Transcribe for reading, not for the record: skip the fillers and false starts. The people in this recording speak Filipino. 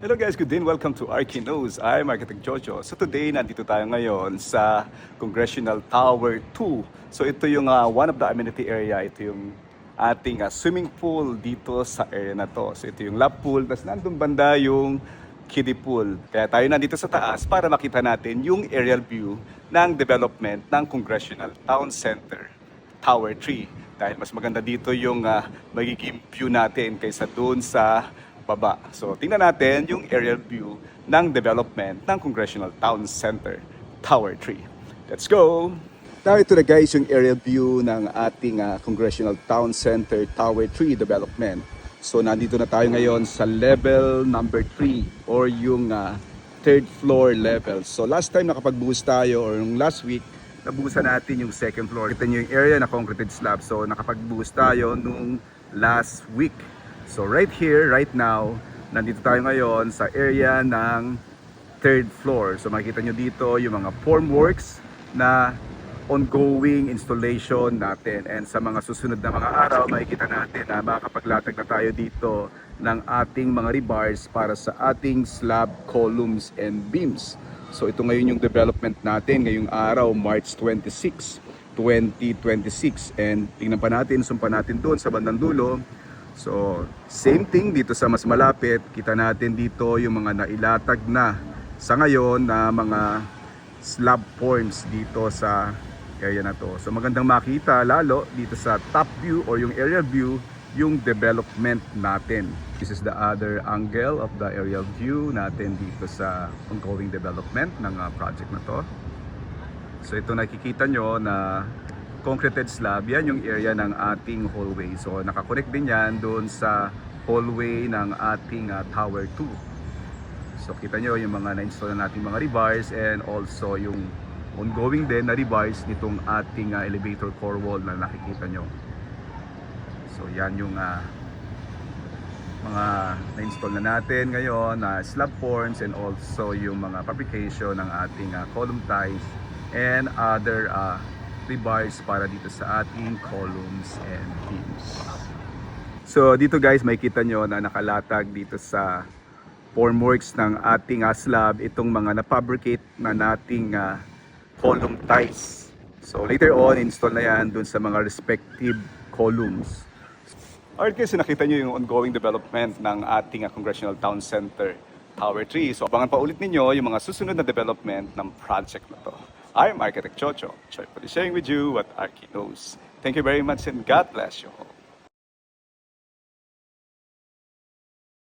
Hello guys, good day and welcome to Arky Knows. I'm Architect Jojo. So today, nandito tayo ngayon sa Congressional Tower 2. So ito yung one of the amenity area. Ito yung ating swimming pool dito sa area na to. So ito yung lap pool, tapos nandun banda yung kiddie pool. Kaya tayo nandito sa taas para makita natin yung aerial view ng development ng Congressional Town Center Tower 3. Dahil mas maganda dito yung magiging view natin kaysa doon sa baba. So, tingnan natin yung aerial view ng development ng Congressional Town Center Tower 3. Let's go! Now, ito na guys yung aerial view ng ating Congressional Town Center Tower 3 development. So, nandito na tayo ngayon sa level number 3 or yung third floor level. So, last time nakapagbuhos tayo or yung last week, nabuhusan natin yung second floor. Kita nyo yung area na concreted slab. So, nakapagbuhos tayo nung last week. So right here, right now, nandito tayo ngayon sa area ng third floor. So makikita nyo dito yung mga formworks na ongoing installation natin. And sa mga susunod na mga araw, makikita natin na makakapaglatag na tayo dito ng ating mga rebars para sa ating slab columns and beams. So ito ngayon yung development natin ngayong araw, March 26, 2026. And tingnan pa natin, sumpa natin doon sa bandang dulo. So, same thing dito sa mas malapit, kita natin dito yung mga nailatag na sa ngayon na mga slab forms dito sa area na to. So, magandang makita lalo dito sa top view or yung aerial view yung development natin. This is the other angle of the aerial view natin dito sa ongoing development ng project na to. So, ito nakikita nyo na concreted slab, yan yung area ng ating hallway. So nakakonect din yan doon sa hallway ng ating Tower 2. So kita nyo yung mga na-install na nating mga rebars and also yung ongoing din na rebars nitong ating elevator core wall na nakikita nyo. So yan yung mga na-install na natin ngayon na slab forms and also yung mga fabrication ng ating column ties and other rebars para dito sa ating columns and beams. So dito guys, makikita nyo na nakalatag dito sa formworks ng ating slab itong mga na-fabricate na nating column ties. So later on, install na yan dun sa mga respective columns. Alright guys, so nakita nyo yung ongoing development ng ating Congressional Town Center Tower 3. So abangan pa ulit ninyo yung mga susunod na development ng project na to. I'm Architect Jojo, joyfully sharing with you what Arky knows. Thank you very much and God bless you all.